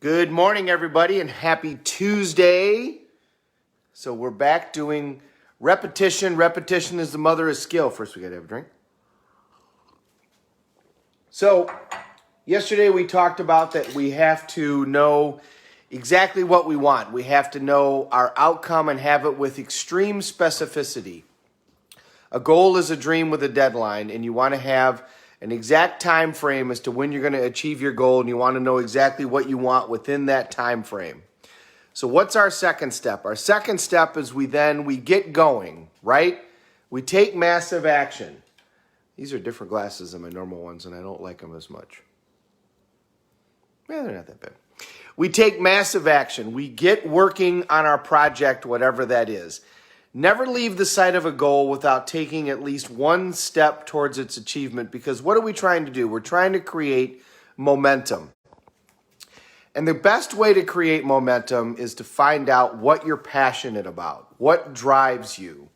Good morning, everybody, and happy Tuesday. So we're back doing repetition. Repetition is the mother of skill. First, we got to have a drink. So yesterday we talked about that we have to know exactly what we want. We have to know our outcome and have it with extreme specificity. A goal is a dream with a deadline, and you want to have an exact time frame as to when you're going to achieve your goal, and you want to know exactly what you want within that time frame. So what's our second step? Our second step is we get going, right? We take massive action. These are different glasses than my normal ones, and I don't like them as much. Yeah, they're not that bad. We take massive action. We get working on our project, whatever that is. Never leave the sight of a goal without taking at least one step towards its achievement, because what are we trying to do? We're trying to create momentum. And the best way to create momentum is to find out what you're passionate about, what drives you,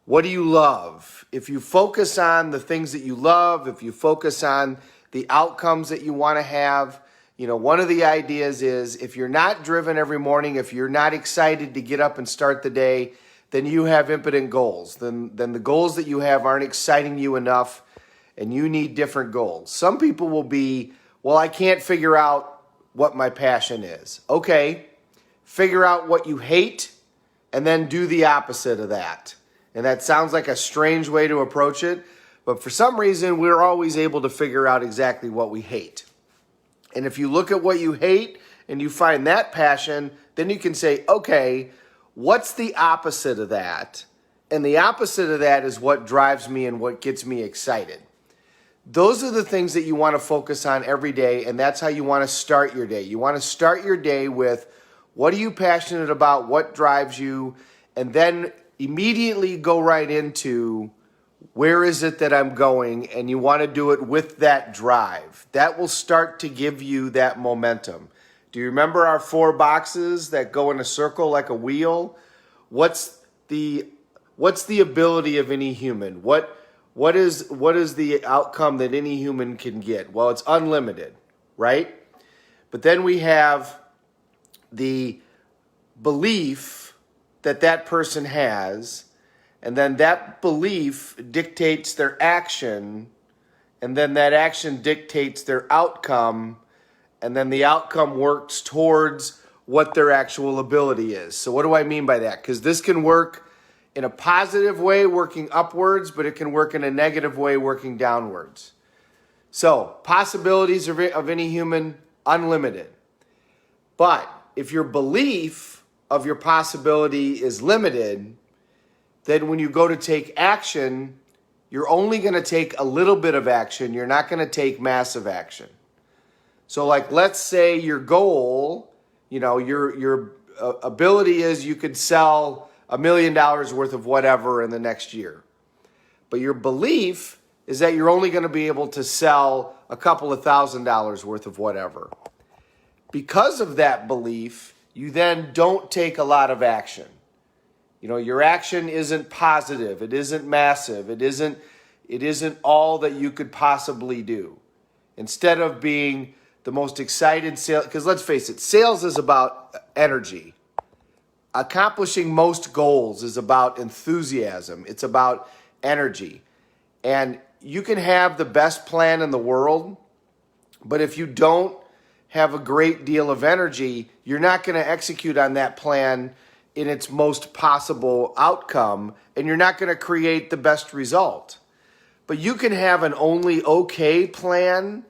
what do you love. If you focus on the things that you love, if you focus on the outcomes that you want to have, one of the ideas is if you're not driven every morning, if you're not excited to get up and start the day, then you have impotent goals. Then the goals that you have aren't exciting you enough, and you need different goals. Some people will be, well, I can't figure out what my passion is. Okay, figure out what you hate, and then do the opposite of that. And that sounds like a strange way to approach it, but for some reason, we're always able to figure out exactly what we hate. And if you look at what you hate and you find that passion, then you can say, okay, what's the opposite of that? And the opposite of that is what drives me and what gets me excited. Those are the things that you want to focus on every day, and that's how you want to start your day. You want to start your day with what are you passionate about, what drives you, and then immediately go right into where is it that I'm going, and you want to do it with that drive. That will start to give you that momentum. Do you remember our 4 boxes that go in a circle like a wheel? What's the ability of any human? What is the outcome that any human can get? Well, it's unlimited, right? But then we have the belief that person has, and then that belief dictates their action, and then that action dictates their outcome, and then the outcome works towards what their actual ability is. So what do I mean by that? Because this can work in a positive way, working upwards, but it can work in a negative way, working downwards. So possibilities of any human, unlimited. But if your belief of your possibility is limited, then when you go to take action, you're only going to take a little bit of action. You're not going to take massive action. So like, let's say your goal, your ability is you could sell $1 million worth of whatever in the next year. But your belief is that you're only going to be able to sell a couple of $1,000s worth of whatever. Because of that belief, you then don't take a lot of action. Your action isn't positive. It isn't massive. It isn't all that you could possibly do. Instead of being the most excited sales, because let's face it, sales is about energy. Accomplishing most goals is about enthusiasm. It's about energy. And you can have the best plan in the world, but if you don't have a great deal of energy, you're not going to execute on that plan in its most possible outcome, and you're not going to create the best result. But you can have an only okay plan,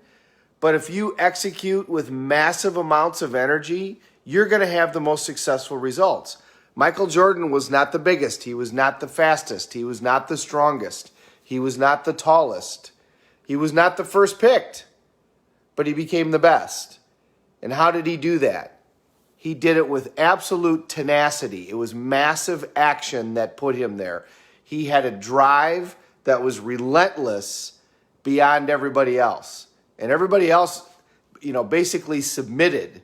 but if you execute with massive amounts of energy, you're going to have the most successful results. Michael Jordan was not the biggest. He was not the fastest. He was not the strongest. He was not the tallest. He was not the first picked, but he became the best. And how did he do that? He did it with absolute tenacity. It was massive action that put him there. He had a drive that was relentless beyond everybody else. And everybody else, basically submitted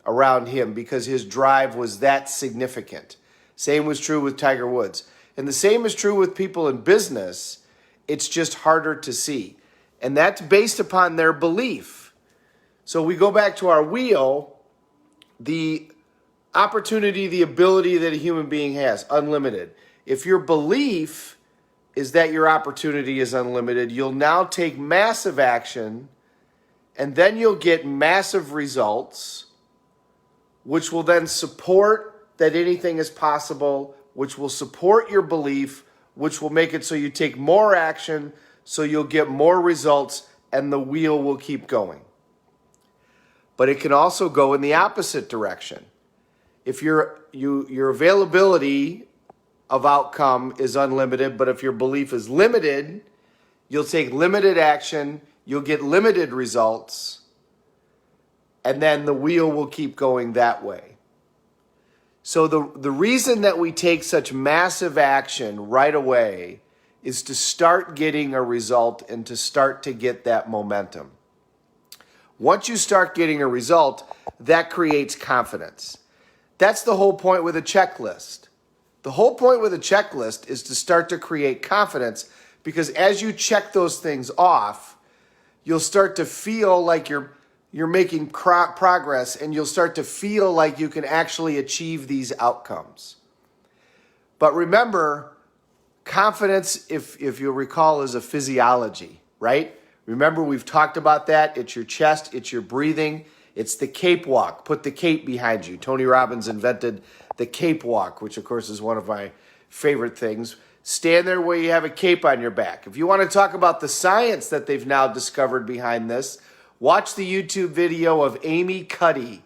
around him because his drive was that significant. Same was true with Tiger Woods. And the same is true with people in business. It's just harder to see. And that's based upon their belief. So we go back to our wheel. the opportunity, the ability that a human being has, unlimited. If your belief is that your opportunity is unlimited, you'll now take massive action, and then you'll get massive results, which will then support that anything is possible, which will support your belief, which will make it so you take more action, so you'll get more results, and the wheel will keep going. But it can also go in the opposite direction. If your availability of outcome is unlimited, but if your belief is limited, you'll take limited action, you'll get limited results, and then the wheel will keep going that way. So the reason that we take such massive action right away is to start getting a result and to start to get that momentum. Once you start getting a result, that creates confidence. That's the whole point with a checklist. The whole point with a checklist is to start to create confidence, because as you check those things off, you'll start to feel like you're making progress, and you'll start to feel like you can actually achieve these outcomes. But remember, confidence, if you'll recall, is a physiology, right? Remember, we've talked about that. It's your chest, it's your breathing, it's the cape walk. Put the cape behind you. Tony Robbins invented the cape walk, which of course is one of my favorite things. Stand there where you have a cape on your back. If you want to talk about the science that they've now discovered behind this, watch the YouTube video of Amy Cuddy,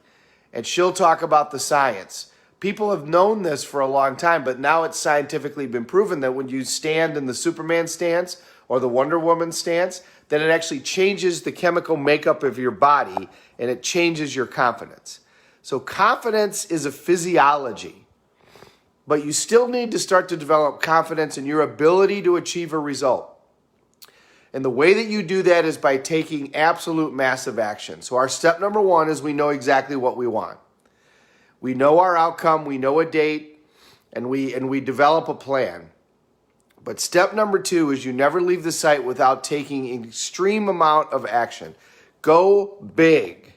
and she'll talk about the science. People have known this for a long time, but now it's scientifically been proven that when you stand in the Superman stance or the Wonder Woman stance, that it actually changes the chemical makeup of your body, and it changes your confidence. So confidence is a physiology, but you still need to start to develop confidence in your ability to achieve a result. And the way that you do that is by taking absolute massive action. So our step number one is we know exactly what we want. We know our outcome, we know a date, and we develop a plan. But step number two is you never leave the site without taking an extreme amount of action. Go big.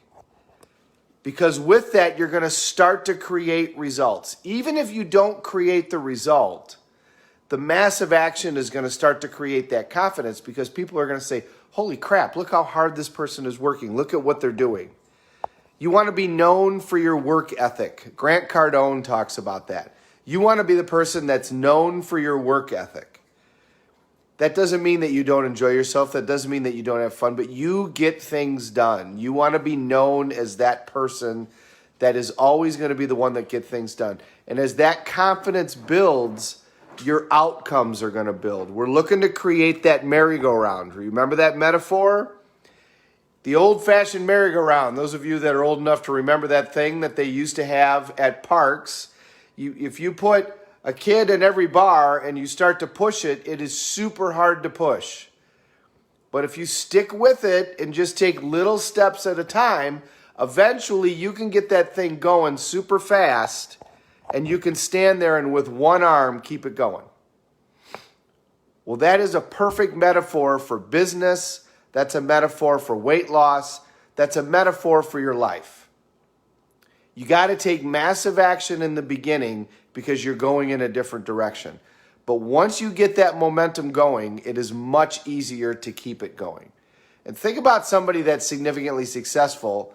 Because with that, you're going to start to create results. Even if you don't create the result, the massive action is going to start to create that confidence, because people are going to say, holy crap, look how hard this person is working. Look at what they're doing. You want to be known for your work ethic. Grant Cardone talks about that. You want to be the person that's known for your work ethic. That doesn't mean that you don't enjoy yourself. That doesn't mean that you don't have fun, but you get things done. You want to be known as that person that is always going to be the one that gets things done. And as that confidence builds, your outcomes are going to build. We're looking to create that merry-go-round. Remember that metaphor? The old-fashioned merry-go-round. Those of you that are old enough to remember that thing that they used to have at parks, if you put a kid in every bar and you start to push it, it is super hard to push. But if you stick with it and just take little steps at a time, eventually you can get that thing going super fast, and you can stand there and with one arm keep it going. Well, that is a perfect metaphor for business. That's a metaphor for weight loss. That's a metaphor for your life. You got to take massive action in the beginning because you're going in a different direction. But once you get that momentum going, it is much easier to keep it going. And think about somebody that's significantly successful.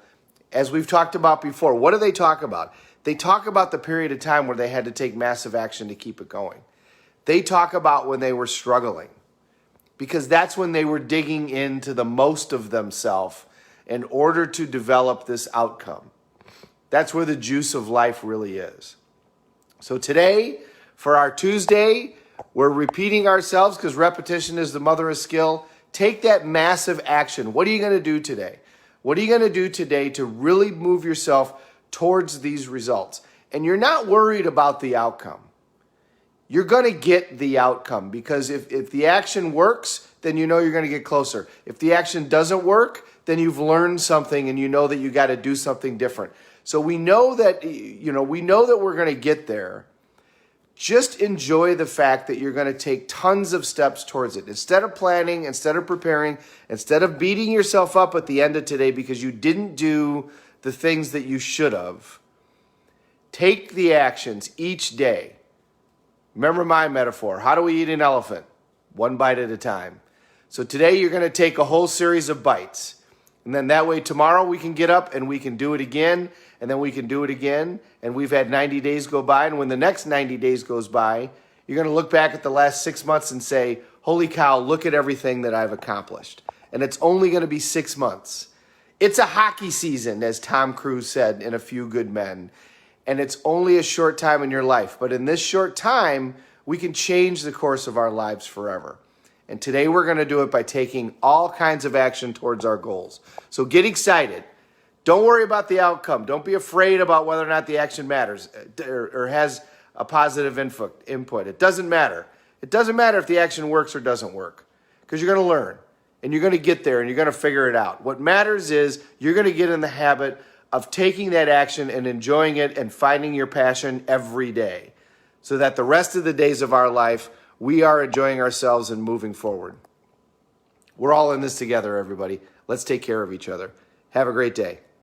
As we've talked about before, what do they talk about? They talk about the period of time where they had to take massive action to keep it going. They talk about when they were struggling, because that's when they were digging into the most of themselves in order to develop this outcome. That's where the juice of life really is. So today, for our Tuesday, we're repeating ourselves because repetition is the mother of skill. Take that massive action. What are you going to do today? What are you going to do today to really move yourself towards these results? And you're not worried about the outcome. You're going to get the outcome, because if the action works, then you know you're going to get closer. If the action doesn't work, then you've learned something and you know that you got to do something different. So we know that, we're going to get there. Just enjoy the fact that you're going to take tons of steps towards it. Instead of planning, instead of preparing, instead of beating yourself up at the end of today because you didn't do the things that you should have, Take the actions each day. Remember my metaphor. How do we eat an elephant? One bite at a time. So today you're going to take a whole series of bites. And then that way tomorrow we can get up and we can do it again. And then we can do it again. And we've had 90 days go by. And when the next 90 days goes by, you're going to look back at the last 6 months and say, holy cow, look at everything that I've accomplished. And it's only going to be 6 months. It's a hockey season, as Tom Cruise said in A Few Good Men. And it's only a short time in your life. But in this short time, we can change the course of our lives forever. And today we're going to do it by taking all kinds of action towards our goals. So get excited. Don't worry about the outcome. Don't be afraid about whether or not the action matters or has a positive input. It doesn't matter. It doesn't matter if the action works or doesn't work, because you're going to learn and you're going to get there and you're going to figure it out. What matters is you're going to get in the habit of taking that action and enjoying it and finding your passion every day, so that the rest of the days of our life, we are enjoying ourselves and moving forward. We're all in this together, everybody. Let's take care of each other. Have a great day.